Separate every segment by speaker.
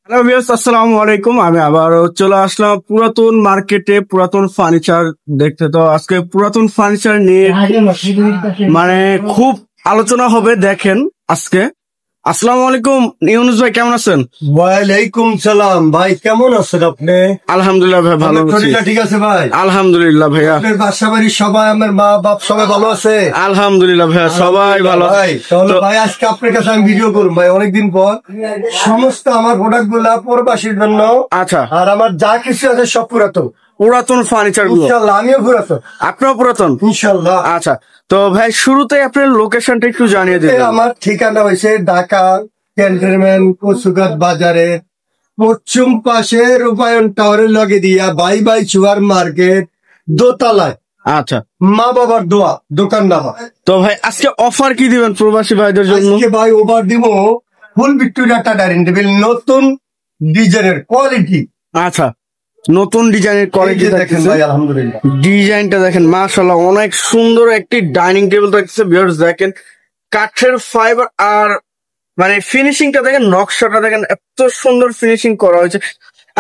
Speaker 1: Hello viewers, আসসালামু আলাইকুম। আমি আবারও চলে আসলাম পুরাতন মার্কেটে পুরাতন ফার্নিচার দেখতে। তো আজকে পুরাতন ফার্নিচার নিয়ে মানে খুব আলোচনা হবে। দেখেন আজকে। আসসালামু আলাইকুম ইউনুস ভাই, কেমন আছেন?
Speaker 2: ওয়ালাইকুম সালাম ভাই, কেমন আছেন আপনি?
Speaker 1: আলহামদুলিল্লাহ ভাই, ভালো আছি।
Speaker 2: শরীরটা ঠিক আছে ভাই?
Speaker 1: আলহামদুলিল্লাহ ভাইয়া।
Speaker 2: আপনার বাসা বাড়ির সবাই, আমার মা বাপ সবাই ভালো আছে?
Speaker 1: আলহামদুলিল্লাহ ভাইয়া, সবাই ভালো।
Speaker 2: ভাই তাহলে ভাই আজকে আপনার কাছে আমি ভিডিও করুন ভাই, অনেকদিন পর। সমস্ত আমার প্রোডাক্ট গুলা প্রবাসীর জন্য।
Speaker 1: আচ্ছা,
Speaker 2: আর আমার যা কিছু আছে সব পুরাতন
Speaker 1: পুরাতন ফার্নিচার গুলো।
Speaker 2: ইনশাল্লাহ আমিও পুরাতন,
Speaker 1: আপনার পুরাতন
Speaker 2: ইনশাল্লাহ।
Speaker 1: আচ্ছা, তো ভাই শুরুতে আপনার লোকেশনটা একটু জানিয়ে দিবেন।
Speaker 2: আমার ঠিকানা হয়েছে ঢাকা ক্যান্টনমেন্ট কচুঘাট বাজারে পশ্চিম পাশে রূপায়ণ টাওয়ারের লগে দিয়া বাই বাই সুপার মার্কেট দোতলায়।
Speaker 1: আচ্ছা,
Speaker 2: মা বাবার দোয়া দোকান নামা।
Speaker 1: তো ভাই আজকে অফার কি দিবেন প্রবাসী ভাইদের জন্য?
Speaker 2: আজকে ভাই ওভার দিব ফুল ভিক্টোরিয়াটা ডাইনিং টেবিল, নতুন ডিজাইনের কোয়ালিটি।
Speaker 1: আচ্ছা, নতুন ডিজাইনের কোয়ালিটি
Speaker 2: দেখেন ভাই, আলহামদুলিল্লাহ
Speaker 1: ডিজাইনটা দেখেন, মাশাআল্লাহ অনেক সুন্দর একটি ডাইনিং টেবিল দেখতেছে। ভিউয়ার্স দেখেন, কাঠের ফাইবার আর মানে ফিনিশিংটা দেখেন, নকশাটা দেখেন, এত সুন্দর ফিনিশিং করা হয়েছে।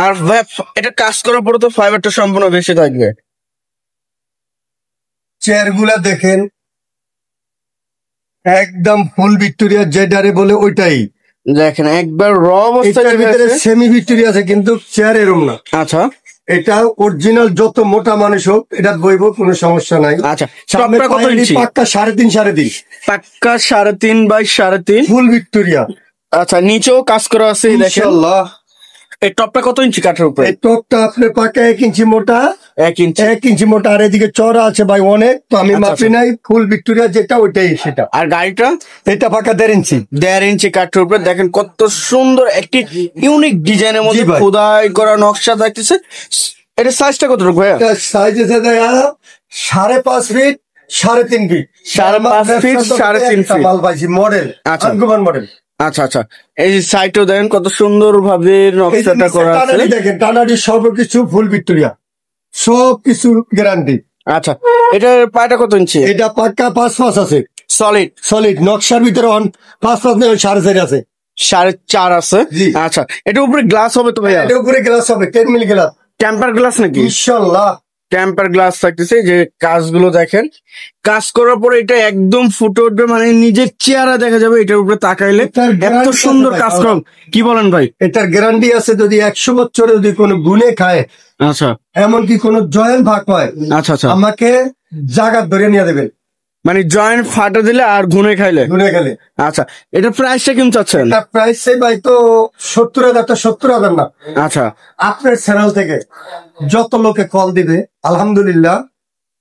Speaker 1: আর ভাই এটা কাজ করার পরে তো ফাইবারটা সম্পূর্ণ বেশি থাকবে।
Speaker 2: চেয়ার গুলা দেখেন, একদম ফুল ভিক্টোরিয়া যেটারে বলে ওইটাই
Speaker 1: দেখেন একবার র
Speaker 2: এটার ভিতরে
Speaker 1: অবস্থায়।
Speaker 2: সেমি ভিক্টোরিয়া আছে, কিন্তু চেয়ার এরম না।
Speaker 1: আচ্ছা
Speaker 2: এটা অরিজিনাল, যত মোটা মানুষ হোক এটা বইব, কোনো সমস্যা নাই।
Speaker 1: আচ্ছা,
Speaker 2: সামনে
Speaker 1: টপটা কত ইঞ্চি?
Speaker 2: পাক্কা 3.5
Speaker 1: পাক্কা 3.5 বাই 3.5
Speaker 2: ফুল ভিক্টোরিয়া।
Speaker 1: আচ্ছা, নিচেও কাজ করা আছে দেখেন।
Speaker 2: ইনশাআল্লাহ
Speaker 1: এই টপটা কত ইঞ্চি কাঠের উপরে?
Speaker 2: এই টপটা আপনার পাক্কা 1 ইঞ্চি মোটা,
Speaker 1: 1 ইঞ্চি।
Speaker 2: 1 ইঞ্চি মোটা। আর এদিকে চড়া আছে ভাই অনেক, তো আমি
Speaker 1: আচ্ছা,
Speaker 2: মাপি নাই। ফুল ভিক্টোরিয়া যেটা ওইটাই সেটা।
Speaker 1: আর গাড়িটা
Speaker 2: এটা পাক্কা 1.5 ইঞ্চি।
Speaker 1: 1.5 ইঞ্চি কাঠের উপরে দেখেন কত সুন্দর একটি ইউনিক ডিজাইনের মধ্যে
Speaker 2: জি ভাই।
Speaker 1: খোদাই করা নকশা থাকতেছে। এটা সাইজটা কতটুকু ভাইয়া?
Speaker 2: এটা সাইজ আছে 5.5 ফিট 3.5 ফিট।
Speaker 1: 5.5 ফিট 3.5 ফিট
Speaker 2: মাল পাইছি মডেল,
Speaker 1: আচ্ছা।
Speaker 2: Uncommon model.
Speaker 1: আচ্ছা আচ্ছা, এই যে সাইডটাও দেখেন কত সুন্দর ভাবে নকশাটা করা আছে।
Speaker 2: টানাডি দেখেন, টানাডি সবকিছু ফুল ভিক্টোরিয়া, সবকিছু গ্যারান্টি।
Speaker 1: আচ্ছা, এটার পায়টা কত ইঞ্চি?
Speaker 2: এটা পাক্কা 5.5 আছে,
Speaker 1: সলিড
Speaker 2: সলিড। নকশার ভিতরে 5.5 নেই, 4.5 আছে,
Speaker 1: 4.5 আছে।
Speaker 2: জি।
Speaker 1: আচ্ছা, এটার উপরে গ্লাস হবে তো ভাইয়া?
Speaker 2: এটার উপরে গ্লাস হবে 10 মিলি গ্লাস,
Speaker 1: টেম্পার গ্লাস নাকি?
Speaker 2: ইনশাআল্লাহ
Speaker 1: টেম্পার গ্লাস থাকতেছে। যে কাজগুলো দেখেন, কাজ করার পরে এটা একদম ফুটে উঠবে, মানে নিজের চেহারা দেখা যাবে এটার উপরে তাকাইলে।
Speaker 2: এটার
Speaker 1: এত
Speaker 2: guarantee
Speaker 1: সুন্দর
Speaker 2: আছে ভাই,
Speaker 1: কাজ করেন। কি বলেন ভাই?
Speaker 2: এটার গ্যারান্টি আছে। যদি 100 বছরে যদি কোনো গুনে খায়,
Speaker 1: আচ্ছা
Speaker 2: এমনকি কোনো জয়েন্ট ভাগ হয়,
Speaker 1: আচ্ছা আচ্ছা,
Speaker 2: আমাকে জায়গা ধরে নিয়ে দেবেন,
Speaker 1: মানে জয়েন্ট ফাটা দিলে আর ঘুনে খাইলে।
Speaker 2: গুনে গেলে।
Speaker 1: আচ্ছা, এটা প্রাইসটা কেমন চাচ্ছেন?
Speaker 2: এটা প্রাইস সেই ভাই তো 70,000, তো 70,000 না।
Speaker 1: আচ্ছা,
Speaker 2: আপনার চ্যানেল থেকে যত লোকে কল দিবে, আলহামদুলিল্লাহ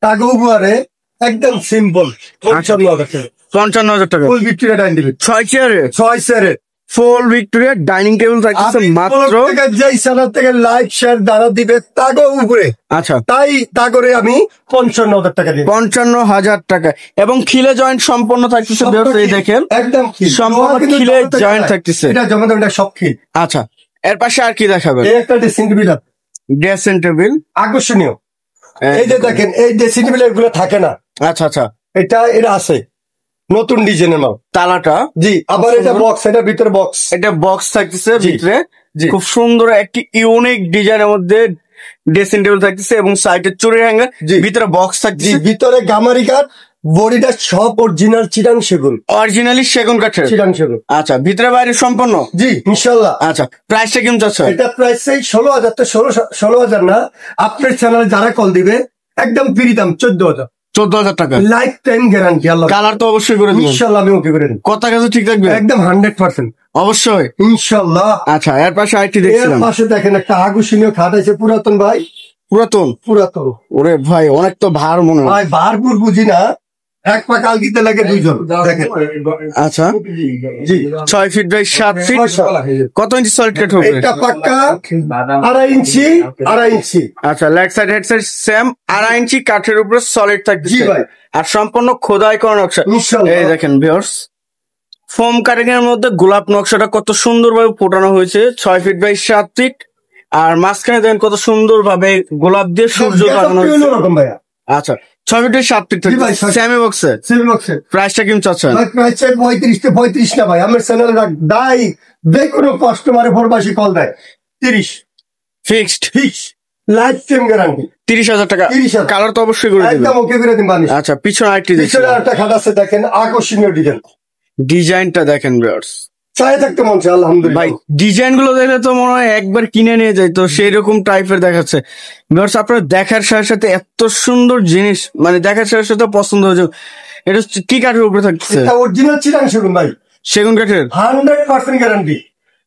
Speaker 2: টাকা উপহারে একদম সিম্পল
Speaker 1: 55,000 টাকা
Speaker 2: ফুল ভিক্টোরিয়া ডাইনিং টেবিল,
Speaker 1: 6 চেয়ারে
Speaker 2: 6 চেয়ারের
Speaker 1: ফুল ভিক্টোরিয়া ডাইনিং টেবিল থাকতেছে মাত্র।
Speaker 2: যেই চ্যানেল থেকে লাইক শেয়ার দ্বারা দিবে টাকা উপরে,
Speaker 1: আচ্ছা,
Speaker 2: তাই তা করে আমি 55,000 টাকা দিই।
Speaker 1: 55,000 টাকা এবং খিলে জয়েন্ট সম্পন্ন থাকতেছে। এই দেখেন
Speaker 2: একদম
Speaker 1: সম্পূর্ণ খিলে জয়েন্ট থাকতেছে।
Speaker 2: এটা জমা দেবেন, সব খিল।
Speaker 1: আচ্ছা, এর পাশে আর কি দেখাবেন?
Speaker 2: এই একটা ড্রেসিং টেবিল
Speaker 1: ড্রেসিং টেবিল
Speaker 2: আকর্ষণীয়। এই যে দেখেন, এই ড্রেসিং টেবিল এগুলো থাকে না।
Speaker 1: আচ্ছা আচ্ছা,
Speaker 2: এটা আছে নতুন ডিজাইনের মাল।
Speaker 1: তালাটা
Speaker 2: জি, আবার এটা বক্স, এটা ভিতরে বক্স,
Speaker 1: এটা বক্স থাকতেছে
Speaker 2: জি,
Speaker 1: ভিতরে।
Speaker 2: জি।
Speaker 1: খুব সুন্দর একটি ইউনিক ডিজাইনের মধ্যে ড্রেসিং টেবিল থাকতেছে এবং সাইডে চুরি হ্যাঙ্গার,
Speaker 2: জি।
Speaker 1: ভিতরে বক্স
Speaker 2: জি,
Speaker 1: থাকতেছে।
Speaker 2: ভিতরে গামারি কাঠ, বডিটা সব অরিজিনাল চিটাং সেগুন,
Speaker 1: অরিজিনালি সেগুন কাঠের।
Speaker 2: চিটাং সেগুন।
Speaker 1: আচ্ছা, ভিতরে বাইরে সম্পন্ন।
Speaker 2: জি, ইনশাল্লাহ।
Speaker 1: আচ্ছা, প্রাইসটা কেমন চাচ্ছে?
Speaker 2: এটা প্রাইস সেই 16,000, তো 16,000 না। আপনার চ্যানেলে যারা কল দিবে একদম ফ্রি দাম 14,000,
Speaker 1: 14,000 টাকা।
Speaker 2: Life time guarantee. আল্লাহ
Speaker 1: কালার তো অবশ্যই করে দিবেন।
Speaker 2: ইনশাল্লাহ আমি ওকে করে দিন,
Speaker 1: কথা কাছে ঠিক থাকবে
Speaker 2: একদম 100%
Speaker 1: অবশ্যই
Speaker 2: ইনশাল্লাহ।
Speaker 1: আচ্ছা, এর পাশে আরেকটি
Speaker 2: এর
Speaker 1: দেখছিলাম
Speaker 2: পাশে দেখেন একটা আকর্ষণীয় খাট আছে, পুরাতন ভাই,
Speaker 1: পুরাতন।
Speaker 2: পুরাতন
Speaker 1: ওরে ভাই, অনেক তো ভার মনে হয়।
Speaker 2: ভাই। বারপুর বুঝি না, এক পা কালকিতে লাগে 2 জন। দেখেন,
Speaker 1: আচ্ছা,
Speaker 2: জি,
Speaker 1: 6 ফিট বাই 7 ফিট। কত ইঞ্চি সলিড কাঠ হবে?
Speaker 2: এটা পাক্কা 2.5 ইঞ্চি, 2.5 ইঞ্চি।
Speaker 1: আচ্ছা, leg side head side same 2.5 ইঞ্চি কাঠের উপরে সলিড থাকতেছে।
Speaker 2: জি ভাই।
Speaker 1: আর সম্পূর্ণ খোদাই করা নকশা।
Speaker 2: ইনশাআল্লাহ।
Speaker 1: এই দেখেন ভিউয়ার্স, ফোম কাটিং এর মধ্যে গোলাপ নকশাটা কত সুন্দর ভাবে ফোটানো হয়েছে। 6 ফিট বাই 7 ফিট। আর মাঝখানে দেখেন কত সুন্দর ভাবে গোলাপ দিয়ে সূর্য লাগানো হয়েছে।
Speaker 2: রকম ভাইয়া।
Speaker 1: আচ্ছা, 6 ফিটের 7 ফিট
Speaker 2: জি ভাই,
Speaker 1: সেমি বক্সে।
Speaker 2: সেমি বক্সে
Speaker 1: প্রাইসটা কেমন চাচ্ছেন?
Speaker 2: ভাই প্রাইস চাই 35 না ভাই, আমার চ্যানেলে দাই যে কোনো কাস্টমারে ফরমাসি কল দেয় 30
Speaker 1: fixed
Speaker 2: fix life time guarantee
Speaker 1: 30,000 টাকা।
Speaker 2: 30,000
Speaker 1: কালার তো অবশ্যই করে দিবেন।
Speaker 2: একদম ওকে করে দিন বানিশ।
Speaker 1: আচ্ছা, পিছনে আরেকটি দেখছি,
Speaker 2: পিছনে একটা খাট আছে দেখেন, আকর্ষণীয় ডিজাইন,
Speaker 1: ডিজাইনটা দেখেন ভিউয়ার্স।
Speaker 2: চাই থাকতে মন চায় আলহামদুলিল্লাহ।
Speaker 1: ভাই ডিজাইন গুলো দেখলে তো মনে হয় একবার কিনে নিয়ে যায়, তো সেই রকম টাইপের দেখাচ্ছে ভিউয়ার্স। আপনার দেখার সাথে সাথে এত সুন্দর জিনিস, মানে দেখার সাথে সাথে পছন্দ হয়ে যাবে। এটা হচ্ছে কি কাঠের উপরে থাকছে?
Speaker 2: এটা অরিজিনাল চিটাং সেগুন ভাই,
Speaker 1: সেগুন কাঠের
Speaker 2: 100% গ্যারান্টি,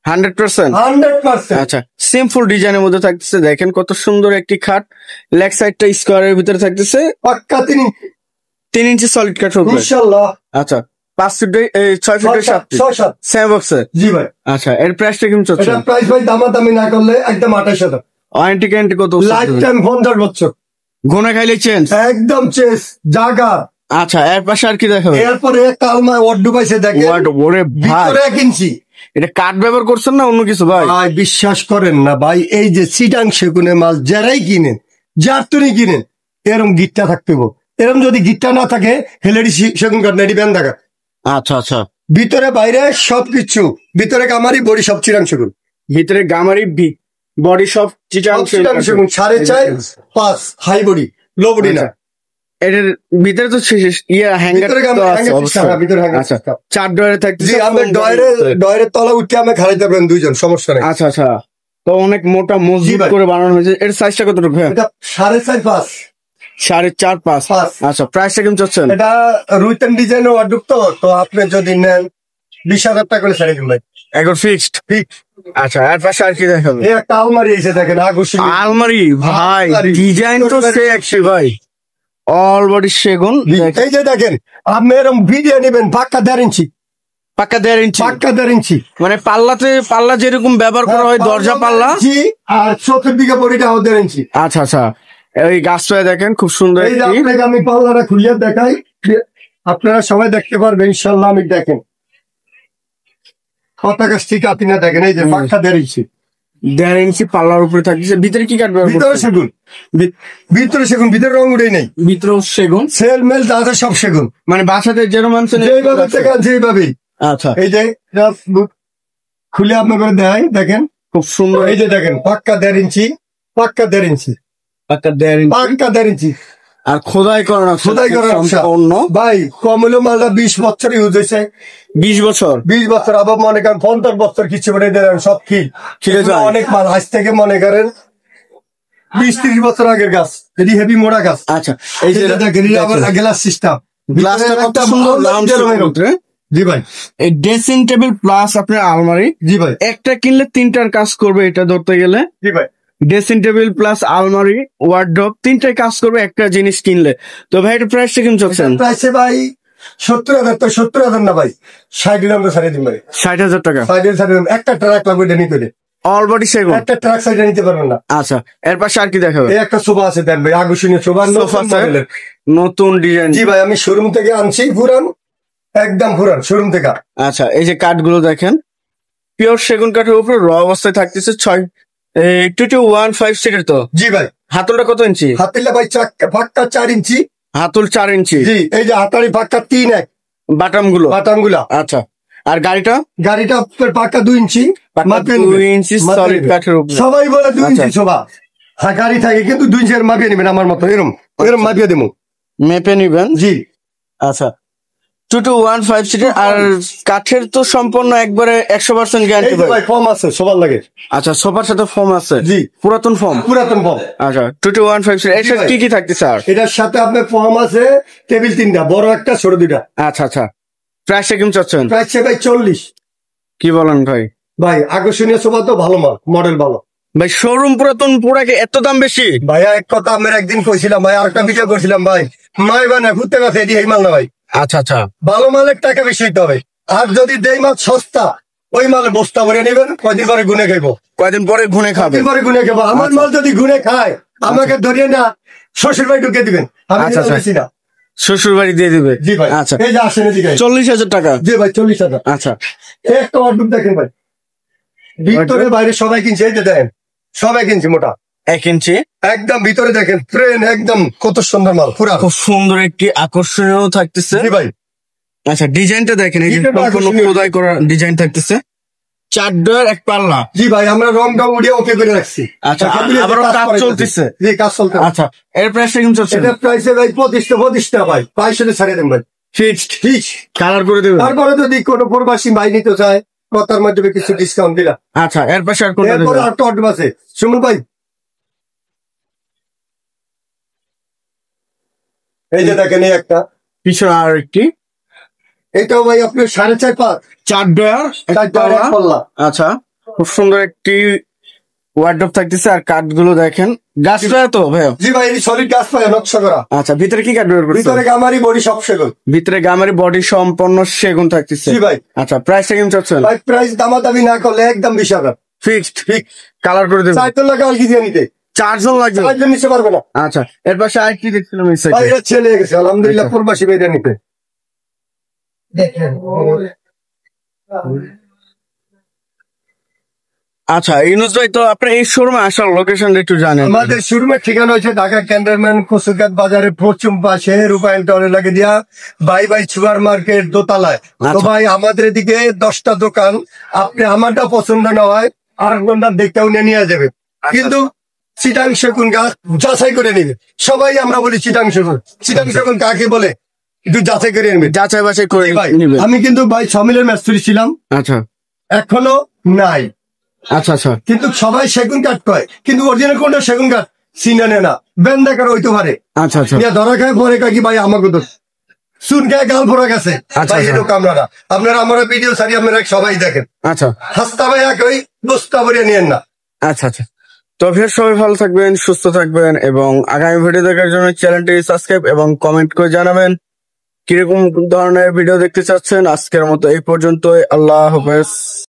Speaker 1: 100%।
Speaker 2: 100%।
Speaker 1: আচ্ছা, সিম্পল ডিজাইনের মধ্যে থাকতেছে, দেখেন কত সুন্দর একটি খাট। লেগ সাইডটা স্কোয়ারের ভিতরে থাকতেছে,
Speaker 2: পাক্কা
Speaker 1: 3 ইঞ্চি সলিড কাঠের উপরে।
Speaker 2: ইনশাআল্লাহ।
Speaker 1: আচ্ছা, 5 ফিট 6 ফিটের 7 ফিট
Speaker 2: 6-7
Speaker 1: সেম বক্সে।
Speaker 2: জি ভাই।
Speaker 1: আচ্ছা, এর প্রাইসটা কেমন চলছে?
Speaker 2: এটা প্রাইস ভাই দামাদামি না করলে একদম 28,000।
Speaker 1: ওয়ারেন্টি গ্যারান্টি কত?
Speaker 2: লাইফ টাইম 50 বছর,
Speaker 1: ঘোনা খাইলে চেঞ্জ
Speaker 2: একদম চেস জায়গা।
Speaker 1: আচ্ছা, এর পাশে আর কি দেখাবে?
Speaker 2: এরপরে কালমা ওয়ার্ড পাইছে দেখেন,
Speaker 1: ওরে ভাই,
Speaker 2: ভিতরে 1 ইঞ্চি।
Speaker 1: এটা কাঠ ব্যবহার করছেন না অন্য কিছু ভাই?
Speaker 2: ভাই বিশ্বাস করেন না ভাই, এই যে চিটাং সেগুনের মাল যারাই কিনেন, যার তুমি কিনেন, এরম গিটটা থাকতে হবে। এরম যদি গিটটা না থাকে, হেলেডি সেগুন কাঠ নেডি ব্যান থাকা।
Speaker 1: আচ্ছা আচ্ছা,
Speaker 2: ভিতরে বাইরে সবকিছু, ভিতরে কামারি বডি সব চিটাং সেগুন,
Speaker 1: ভিতরে গামারি বডি সব চিটাং
Speaker 2: চিটাং সেগুন 4.5-5 হাই বডি, লো বডি না।
Speaker 1: এটার ভিতরে তো হ্যাঙ্গার
Speaker 2: ভিতরে
Speaker 1: তো আছে অবশ্যই।
Speaker 2: ভিতরে হ্যাঙ্গার।
Speaker 1: আচ্ছা, 4 ডয়ারে থাকতেছে।
Speaker 2: জি, আমরা ডয়ের তলা উঠে আমরা খাড়াইতে পারবেন দুইজন, সমস্যা নেই।
Speaker 1: আচ্ছা আচ্ছা, তো অনেক মোটা মজবুত
Speaker 2: ভাই।
Speaker 1: করে বানানো হয়েছে। এর সাইজটা কতটুকু ভাই?
Speaker 2: এটা 4.5-5।
Speaker 1: 4.5-5।
Speaker 2: 5।
Speaker 1: আচ্ছা, প্রাইসটা কেমন চাচ্ছেন?
Speaker 2: এটা রুইতেন ডিজাইন ওয়ার্ডরোব, তো আপনি যদি নেন 20,000 টাকা করে ছেড়ে দিন ভাই,
Speaker 1: একবার ফিক্সড।
Speaker 2: ঠিক।
Speaker 1: আচ্ছা, এর পাশে আর কি দেখাবে?
Speaker 2: এই একটা আলমারি এসে দেখেন, আকর্ষণীয়
Speaker 1: আলমারি ভাই,
Speaker 2: আলমারি।
Speaker 1: ডিজাইন তো সে একশো ভাই, অল বডি সেগুন।
Speaker 2: এই যে দেখেন, আপনি এরকম ভিডিও নেবেন, পাক্কা 1.5 ইঞ্চি,
Speaker 1: পাক্কা 1.5 ইঞ্চি,
Speaker 2: পাক্কা 1.5 ইঞ্চি।
Speaker 1: মানে পাল্লা যেরকম ব্যবহার করা হয়, দরজা পাল্লা।
Speaker 2: জি, আর চোখের দিকে বডিটা 1.5 ইঞ্চি।
Speaker 1: আচ্ছা আচ্ছা, এই গাছটা দেখেন খুব সুন্দর
Speaker 2: এই যে
Speaker 1: একটি।
Speaker 2: আপনাকে আমি পাল্লাটা খুলিয়ে দেখাই, আপনারা সবাই দেখতে পারবেন ইনশাল্লাহ। আমি দেখেন পতাকা স্টিক আপনি না দেখেন, এই যে পাক্কা 1.5 ইঞ্চি,
Speaker 1: 1.5 ইঞ্চি পাল্লার উপরে থাকছে। ভিতরে কি কাটবে?
Speaker 2: ভিতরে সেগুন, ভিতরে সেগুন, ভিতরে রং উঠেই নেই,
Speaker 1: ভিতরেও সেগুন,
Speaker 2: সেল মেল যা আছে সব সেগুন,
Speaker 1: মানে বাসাতে যেরকম আনছেন
Speaker 2: যেভাবে দেখেন যেভাবেই।
Speaker 1: আচ্ছা,
Speaker 2: এই যে খুলে আপনাকে দেয় দেখেন,
Speaker 1: খুব সুন্দর।
Speaker 2: এই যে দেখেন পাক্কা 1.5 ইঞ্চি, পাক্কা 1.5 ইঞ্চি,
Speaker 1: পাক্কা 1.5 ইঞ্চি,
Speaker 2: পাক্কা 1.5 ইঞ্চি।
Speaker 1: আর খোদাই করা না,
Speaker 2: খোদাই করা নকশা।
Speaker 1: অন্য
Speaker 2: ভাই কমলো মালটা 20 বছর ইউজ হয়েছে,
Speaker 1: 20 বছর
Speaker 2: 20 বছর, আবার মনে করেন 50 বছর কিছু বলে দেন, সব
Speaker 1: ছিঁড়ে যায়।
Speaker 2: অনেক মাল আজ থেকে মনে করেন 20-30 বছর আগের গাছ, এটি হেভি মোড়া গাছ।
Speaker 1: আচ্ছা,
Speaker 2: এই যে দেখেন, এই আবার গ্লাস সিস্টেম,
Speaker 1: গ্লাসটা কত সুন্দর লাউঞ্জ।
Speaker 2: জি ভাই,
Speaker 1: এই ড্রেসিং টেবিল প্লাস আপনার আলমারি,
Speaker 2: জি ভাই,
Speaker 1: একটা কিনলে 3টার কাজ করবে এটা ধরতে গেলে।
Speaker 2: জি ভাই।
Speaker 1: ড্রেসিং টেবিল প্লাস আলমারি ওয়ার্ডরোব 3টাই কাজ করবে একটা জিনিস কিনলে। তো ভাই এটা প্রাইসটা কেমন চলছেন?
Speaker 2: প্রাইসে ভাই 70,000, তো 70,000 না ভাই, 60,000 ছাড়িয়ে দিন ভাই,
Speaker 1: 60,000 টাকা।
Speaker 2: 60,000 ছাড়িয়ে দিন। একটা ট্রাক লাগবে এটা নিতে হলে,
Speaker 1: অল বডি সেগুন।
Speaker 2: একটা ট্রাক সাইডে নিতে পারবেন না।
Speaker 1: আচ্ছা, এর পাশে আর কি দেখাবে?
Speaker 2: এই একটা সোফা আছে দেন ভাই, আকর্ষণীয় সোফা,
Speaker 1: সোফা সেট, নতুন ডিজাইন।
Speaker 2: জি ভাই, আমি শোরুম থেকে আনছি, পুরান, একদম পুরান শোরুম থেকে।
Speaker 1: আচ্ছা, এই যে কাঠগুলো দেখেন, পিওর সেগুন কাঠের উপরে র অবস্থায় থাকতেছে। 2215 সিটের তো।
Speaker 2: জি ভাই।
Speaker 1: হাতলটা কত ইঞ্চি?
Speaker 2: হাতিলা ভাই পাক্কা 4 ইঞ্চি,
Speaker 1: হাতল 4 ইঞ্চি।
Speaker 2: জি। এই যে হাতারি পাক্কা 3-1
Speaker 1: বাটাম গুলো।
Speaker 2: বাটামগুলা।
Speaker 1: আচ্ছা, আর গাড়িটা?
Speaker 2: গাড়িটা পাক্কা 2 ইঞ্চি, মাপিয়ে
Speaker 1: 2
Speaker 2: নেবেন।
Speaker 1: ইঞ্চি সলিড কাঠের উপরে।
Speaker 2: সবাই বলে 2 ইঞ্চি
Speaker 1: আচ্ছা।
Speaker 2: শোভা, হ্যাঁ গাড়ি থাকে কিন্তু 2 ইঞ্চি মাপিয়ে নেবেন, আমার মতো এরম এরম মাপিয়ে দেবো।
Speaker 1: মেপে নিবেন।
Speaker 2: জি।
Speaker 1: আচ্ছা, 2215 সিটের, আর কাঠের তো সম্পূর্ণ একবারে 100% গ্যারান্টি
Speaker 2: এই যে ভাই ফর্ম আছে সবার লাগে।
Speaker 1: আচ্ছা, সোফার সাথে ফর্ম আছে?
Speaker 2: জি।
Speaker 1: পুরাতন ফর্ম।
Speaker 2: পুরাতন ফর্ম।
Speaker 1: আচ্ছা, 2215 সিটের। এর সাথে কি কি থাকতেছে আর?
Speaker 2: এটার সাথে আপনার ফর্ম আছে, টেবিল 3টা, বড় একটা ছোট 2টা।
Speaker 1: আচ্ছা আচ্ছা, প্রাইসটা কেমন চাচ্ছেন?
Speaker 2: প্রাইস ভাই 40।
Speaker 1: কি বলেন ভাই?
Speaker 2: ভাই আকর্ষণীয় সোফা তো ভালো মাল, মডেল ভালো।
Speaker 1: ভাই শোরুম পুরাতন পুরাকে এত দাম বেশি?
Speaker 2: ভাইয়া এক কথা আমি একদিন কইছিলাম ভাই, আরেকটা ভিডিও করছিলাম ভাই, মাই বানা ঘুরতে গেছে এটি এই মাল না ভাই।
Speaker 1: আচ্ছা আচ্ছা,
Speaker 2: ভালো মালের টাকা বেশি হইতে হবে, আর যদি দেই মাল সস্তা, ওই মালে বস্তা ভরে নেবেন, কয়দিন পরে গুনে খাইবো,
Speaker 1: কয়দিন পরে ঘুরে খাবে।
Speaker 2: কয়দিন পরে গুনে খাবো। আমার মাল যদি গুনে খায়, আমাকে ধরিয়ে না শ্বশুর বাড়ি ঢুকে দিবেন, আমি
Speaker 1: আচ্ছা, আচ্ছা।
Speaker 2: বেশি না।
Speaker 1: শ্বশুর বাড়ি দিয়ে দিবে?
Speaker 2: জি ভাই।
Speaker 1: আচ্ছা,
Speaker 2: এই যে আসেন এদিকে।
Speaker 1: 40,000 টাকা?
Speaker 2: জি ভাই 40,000।
Speaker 1: আচ্ছা,
Speaker 2: এই একটা ওয়ার্ডরোব দেখেন ভাই, ভিতরে বাইরে সবাই কিনছে, এই যে দেখেন সবাই কিনছে মোটা।
Speaker 1: 1 ইঞ্চি।
Speaker 2: একদম ভিতরে দেখেন ট্রেন, একদম কত সুন্দর মাল পুরা।
Speaker 1: খুব সুন্দর একটি আকর্ষণীয় থাকতেছে।
Speaker 2: জি ভাই,
Speaker 1: আচ্ছা ডিজাইনটা দেখেন, এই যে
Speaker 2: এটা
Speaker 1: সম্পূর্ণ
Speaker 2: আকর্ষণীয়।
Speaker 1: খোদাই করা ডিজাইন থাকতেছে। 4 ডয়ার 1 পাল্লা।
Speaker 2: জি ভাই, আমরা রংটা উড়িয়ে ওকে করে রাখছি।
Speaker 1: আচ্ছা,
Speaker 2: এখন এই যে
Speaker 1: আবারও কাজ
Speaker 2: করা
Speaker 1: চলতেছে।
Speaker 2: জি, কাজ চলতেছে।
Speaker 1: আচ্ছা, এর প্রাইসটা কেমন চলছে?
Speaker 2: এটা প্রাইসে ভাই 25 ভাই, 22 ছাড়িয়ে দেন ভাই,
Speaker 1: ফিক্সড।
Speaker 2: ঠিক।
Speaker 1: কালার করে দেবেন?
Speaker 2: তারপরে যদি কোনো প্রবাসী ভাই নিতে চায়, কথার মাধ্যমে কিছু ডিসকাউন্ট দিলাম।
Speaker 1: আচ্ছা, এর পাশে আর কোনটা
Speaker 2: এরপরে
Speaker 1: দেবেন?
Speaker 2: আর টট বাসে সুমন ভাই, এই যে দেখেন এই একটা,
Speaker 1: পিছনে আর একটি
Speaker 2: এটাও ভাই আপনি 4.5
Speaker 1: 4 ডয়ার 1 পাল্লা।
Speaker 2: পাল্লা।
Speaker 1: আচ্ছা, খুব সুন্দর একটি ওয়ার্ডরোব থাকতেছে। আর কাঠগুলো দেখেন, গাছটা তো ভাই।
Speaker 2: জি ভাই, এই সলিড গাছ পায় নকশা করা।
Speaker 1: আচ্ছা, ভিতরে কি কাঠ ব্যবহার করছেন?
Speaker 2: ভিতরে গামারি বডি সব সেগুন।
Speaker 1: ভিতরে গামারি বডি সম্পন্ন সেগুন থাকতেছে।
Speaker 2: জি ভাই।
Speaker 1: আচ্ছা, প্রাইসটা কেমন চাচ্ছেন?
Speaker 2: ভাই প্রাইস দামাদামি না করলে একদম 20,000
Speaker 1: ফিক্সড।
Speaker 2: ঠিক।
Speaker 1: কালার করে দেবেন?
Speaker 2: 4 টাকা আলগি দিয়ে নিতে,
Speaker 1: 4 জন লাগবে।
Speaker 2: 4 জন নিতে পারবে না
Speaker 1: আচ্ছা, এর পাশে আর কি দেখছিলাম এই
Speaker 2: ভাই,
Speaker 1: সাইডে?
Speaker 2: এটা ছেলে গেছে আলহামদুলিল্লাহ,
Speaker 1: আচ্ছা।
Speaker 2: প্রবাসী বাইরে নিতে। দেখেন
Speaker 1: আচ্ছা, ইউনুস ভাই, তো আপনার এই শোরুমে আসার লোকেশনটা একটু জানেন?
Speaker 2: আমাদের শোরুমের ঠিকানা হচ্ছে ঢাকা ক্যান্টনমেন্ট কচুরঘাট বাজারে পশ্চিম পাশে রূপায়ণ টাওয়ারে লাগে দিয়া বাই বাই সুপার মার্কেট দোতলায়। তো
Speaker 1: আচ্ছা।
Speaker 2: ভাই আমাদের এদিকে 10টা দোকান, আপনি আমারটা পছন্দ না হয় আর একজনটা দেখতেও নিয়ে যাবে, কিন্তু চিটাং সেগুন গাছ যাচাই করে নিবে। সবাই আমরা বলি চিটাং সেগুন, চিটাং সেগুন কাকে বলে একটু যাচাই করে নিবে।
Speaker 1: যাচাই বাছাই করে
Speaker 2: ভাই
Speaker 1: নিবেন।
Speaker 2: আমি কিন্তু ভাই সমিলের মেস্তুরি ছিলাম,
Speaker 1: আচ্ছা
Speaker 2: এখনো নাই,
Speaker 1: আচ্ছা আচ্ছা
Speaker 2: কিন্তু সবাই সেগুন কাঠ কয়, কিন্তু অরিজিনাল কোনটা সেগুন কাঠ চিনে নেয় না। বেন দেখার হইতে পারে,
Speaker 1: আচ্ছা আচ্ছা
Speaker 2: ইয়া ধরা খায় পরে কয় কি ভাই আমাকে তো শুন খায় গাল পড়া গেছে।
Speaker 1: আচ্ছা,
Speaker 2: ভাই
Speaker 1: আচ্ছা।
Speaker 2: এরকম আপনারা আমরা ভিডিও সারি আপনারা সবাই দেখেন,
Speaker 1: আচ্ছা
Speaker 2: হাস্তা ভাই একই বস্তা ভরিয়ে নিয়েন না।
Speaker 1: আচ্ছা আচ্ছা। তো ফের সবাই ভালো থাকবেন, সুস্থ থাকবেন, এবং আগামী ভিডিও দেখার জন্য চ্যানেলটি সাবস্ক্রাইব এবং কমেন্ট করে জানাবেন কিরকম ধরনের ভিডিও দেখতে চাচ্ছেন। আজকের মতো এই পর্যন্তই। আল্লাহ হাফেজ।